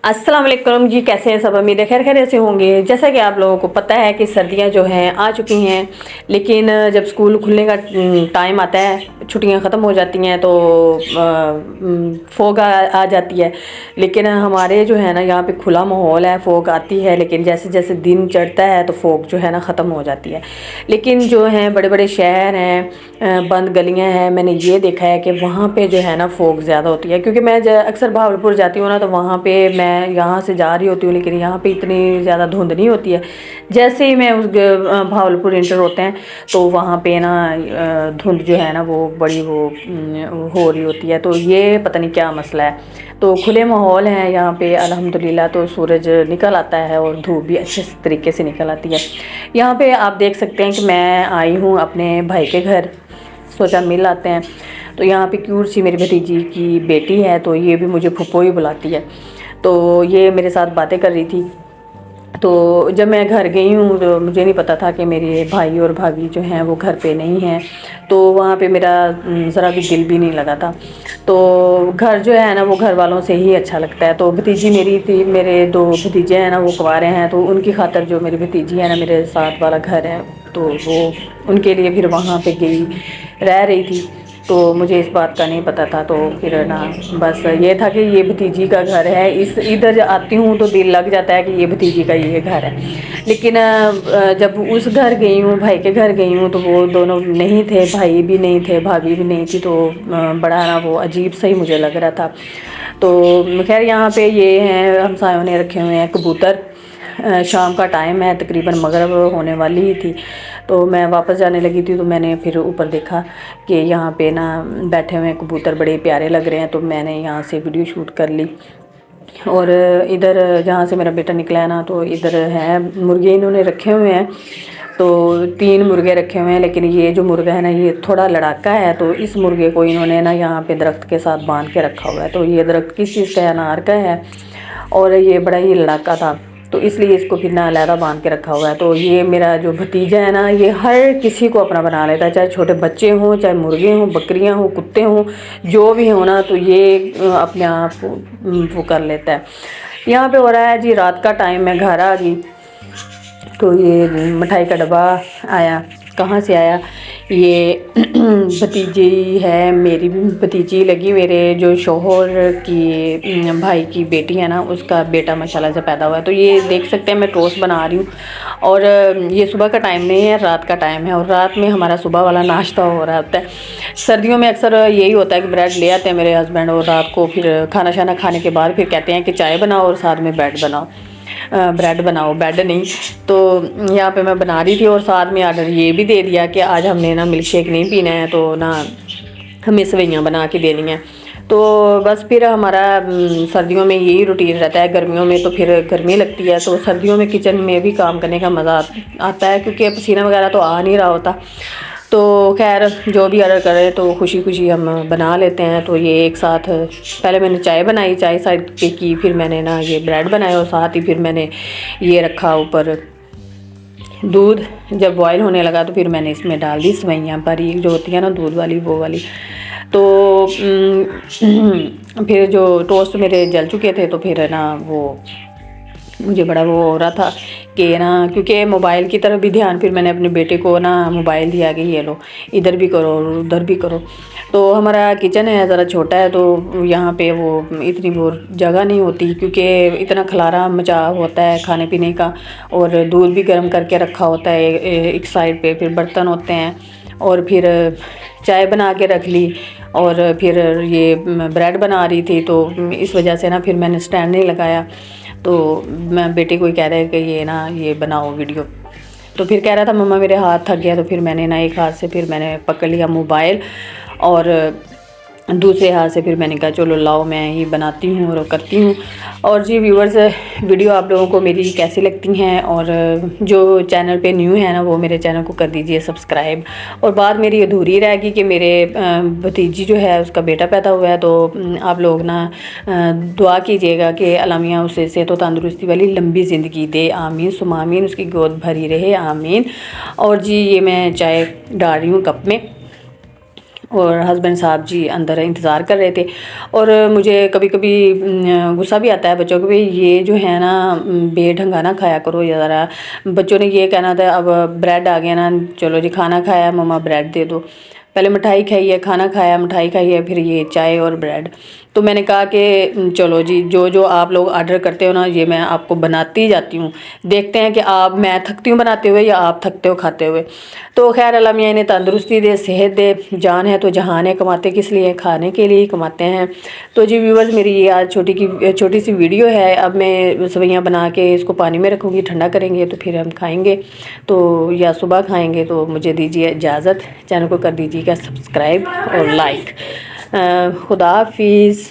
अस्सलाम वालेकुम जी, कैसे हैं सब? उम्मीद है खैर खैर ऐसे होंगे। जैसा कि आप लोगों को पता है कि सर्दियां जो हैं आ चुकी हैं, लेकिन जब स्कूल खुलने का टाइम आता है, छुट्टियां ख़त्म हो जाती हैं तो फोग आ जाती है। लेकिन हमारे जो है ना यहाँ पे खुला माहौल है, फोग आती है, लेकिन जैसे जैसे दिन चढ़ता है तो फोग जो है ना ख़त्म हो जाती है। लेकिन जो हैं बड़े बड़े शहर हैं, बंद गलियां हैं, मैंने ये देखा है कि वहाँ पे जो है ना फोग ज़्यादा होती है। क्योंकि मैं अक्सर भावलपुर जाती हूँ ना, तो वहाँ पे मैं यहाँ से जा रही होती हूँ, लेकिन यहाँ पे इतनी ज़्यादा धुंध नहीं होती है। जैसे ही मैं उस भावलपुर इंटर होते हैं तो वहाँ पे ना धुंध जो है ना वो बड़ी वो हो रही होती है। तो ये पता नहीं क्या मसला है। तो खुले माहौल हैं यहाँ पे अल्हम्दुलिल्लाह, तो सूरज निकल आता है और धूप भी अच्छे तरीके से निकल आती है। यहाँ पे आप देख सकते हैं कि मैं आई हूँ अपने भाई के घर, सोचा मिल आते हैं। तो यहाँ पे क्यूट सी मेरी भतीजी की बेटी है, तो ये भी मुझे फुप्पो ही बुलाती है। तो ये मेरे साथ बातें कर रही थी। तो जब मैं घर गई हूँ तो मुझे नहीं पता था कि मेरे भाई और भाभी जो हैं वो घर पे नहीं हैं। तो वहाँ पे मेरा ज़रा भी दिल भी नहीं लगा था। तो घर जो है ना वो घर वालों से ही अच्छा लगता है। तो भतीजी मेरी थी, मेरे दो भतीजे हैं ना वो कुंवारे हैं, तो उनकी खातिर जो मेरी भतीजी है ना, मेरे साथ वाला घर है, तो वो उनके लिए फिर वहाँ पे गई, रह रही थी। तो मुझे इस बात का नहीं पता था। तो फिर ना बस ये था कि ये भतीजी का घर है, इस इधर आती हूँ तो दिल लग जाता है कि ये भतीजी का ये घर है। लेकिन जब उस घर गई हूँ, भाई के घर गई हूँ, तो वो दोनों नहीं थे, भाई भी नहीं थे, भाभी भी नहीं थी। तो बड़ा ना वो अजीब सा ही मुझे लग रहा था। तो खैर यहाँ पे ये हैं, हमसायों ने रखे हुए हैं कबूतर। शाम का टाइम है, तकरीबन मगरिब होने वाली ही थी। तो मैं वापस जाने लगी थी, तो मैंने फिर ऊपर देखा कि यहाँ पे ना बैठे हुए कबूतर बड़े प्यारे लग रहे हैं। तो मैंने यहाँ से वीडियो शूट कर ली। और इधर जहाँ से मेरा बेटा निकला है ना, तो इधर है मुर्गे इन्होंने रखे हुए हैं। तो 3 मुर्गे रखे हुए हैं, लेकिन ये जो मुर्गा है ना ये थोड़ा लड़ाका है। तो इस मुर्गे को इन्होंने ना यहाँ पे दरख्त के साथ बांध के रखा हुआ है। तो ये दरख्त किस चीज़ का है? अनार का है, और ये बड़ा ही लड़ाका था, तो इसलिए इसको फिर ना अलहदा बांध के रखा हुआ है। तो ये मेरा जो भतीजा है ना, ये हर किसी को अपना बना लेता है, चाहे छोटे बच्चे हों, चाहे मुर्गे हों, बकरियां हों, कुत्ते हों, जो भी हो ना, तो ये अपने आप वो कर लेता है। यहाँ पे हो रहा है जी, रात का टाइम, मैं घर आ गई तो ये मिठाई का डब्बा आया। कहाँ से आया? ये भतीजी है, मेरी भी भतीजी लगी, मेरे जो शोहर की भाई की बेटी है ना, उसका बेटा माशाल्लाह से पैदा हुआ है। तो ये देख सकते हैं मैं टोस्ट बना रही हूँ, और ये सुबह का टाइम नहीं है, रात का टाइम है। और रात में हमारा सुबह वाला नाश्ता हो रहा होता है। सर्दियों में अक्सर यही होता है कि ब्रेड ले आते हैं मेरे हस्बैंड, और रात को फिर खाना शाना खाने के बाद फिर कहते हैं कि चाय बनाओ और साथ में ब्रेड बनाओ, ब्रेड बनाओ, बेड नहीं। तो यहाँ पे मैं बना रही थी, और साथ में आर्डर ये भी दे दिया कि आज हमने ना मिल्क शेक नहीं पीना है, तो ना हमें सेवइयाँ बना के देनी है। तो बस फिर हमारा सर्दियों में यही रूटीन रहता है। गर्मियों में तो फिर गर्मी लगती है, तो सर्दियों में किचन में भी काम करने का मज़ा आता है, क्योंकि पसीना वगैरह तो आ नहीं रहा होता। तो खैर जो भी ऑर्डर करें तो खुशी खुशी हम बना लेते हैं। तो ये एक साथ पहले मैंने चाय बनाई, चाय साइड पे की, फिर मैंने ना ये ब्रेड बनाए, और साथ ही फिर मैंने ये रखा ऊपर दूध। जब बॉयल होने लगा तो फिर मैंने इसमें डाल दी सेवइयाँ, बारीक जो होती है ना दूध वाली, वो वाली। तो फिर जो टोस्ट मेरे जल चुके थे, तो फिर ना वो मुझे बड़ा वो हो रहा था कि ना, क्योंकि मोबाइल की तरफ भी ध्यान, फिर मैंने अपने बेटे को ना मोबाइल दिया कि ये लो, इधर भी करो और उधर भी करो। तो हमारा किचन है ज़रा छोटा है, तो यहाँ पे वो इतनी वो जगह नहीं होती, क्योंकि इतना खलारा मचा होता है खाने पीने का, और दूध भी गर्म करके रखा होता है एक साइड पे, फिर बर्तन होते हैं, और फिर चाय बना के रख ली, और फिर ये ब्रेड बना रही थी। तो इस वजह से ना फिर मैंने स्टैंड नहीं लगाया। तो मैं बेटे को ही कह रहा है कि ये ना ये बनाओ वीडियो। तो फिर कह रहा था मम्मा मेरे हाथ थक गया, तो फिर मैंने ना एक हाथ से फिर मैंने पकड़ लिया मोबाइल, और दूसरे हाथ से फिर मैंने कहा चलो लाओ मैं ही बनाती हूँ और करती हूँ। और जी व्यूवर्स, वीडियो आप लोगों को मेरी कैसी लगती हैं, और जो चैनल पे न्यू है ना वो मेरे चैनल को कर दीजिए सब्सक्राइब। और बात मेरी अधूरी रह गई कि मेरे भतीजी जो है उसका बेटा पैदा हुआ है। तो आप लोग ना दुआ कीजिएगा कि अल्लाह मियां उसे सेहत और तंदुरुस्ती वाली लंबी ज़िंदगी दे, आमीन सुमा आमीन, उसकी गोद भरी रहे, आमीन। और जी ये मैं चाय डाल रही हूँ कप में, اور ہسبینڈ صاحب جی اندر انتظار کر رہے تھے. اور مجھے کبھی کبھی غصہ بھی آتا ہے بچوں کو بھی، یہ جو ہے نا بے ڈھنگا نہ کھایا کرو یا ذرا. بچوں نے یہ کہنا تھا اب بریڈ آ گیا نا، چلو جی کھانا کھایا مما بریڈ دے دو. پہلے مٹھائی کھائی ہے، کھانا کھایا، مٹھائی کھائی ہے، پھر یہ چائے اور بریڈ. تو میں نے کہا کہ چلو جی جو آپ لوگ آرڈر کرتے ہو نا یہ میں آپ کو بناتی جاتی ہوں، دیکھتے ہیں کہ میں تھکتی ہوں بناتے ہوئے یا آپ تھکتے ہو کھاتے ہوئے. تو خیر اللہ میاں انہیں تندرستی دے، صحت دے. جان ہے تو جہان ہے، کماتے کس لیے؟ کھانے کے لیے ہی کماتے ہیں. تو جی ویورز میری یہ آج چھوٹی سی ویڈیو ہے. اب میں سویاں بنا کے اس کو پانی میں رکھوں گی، ٹھنڈا کریں گے تو پھر ہم کھائیں گے. تو یا صبح کھائیں گے. تو مجھے دیجیے اجازت، چینل کو کر دیجیے گا سبسکرائب اور لائک. خدا حافظ.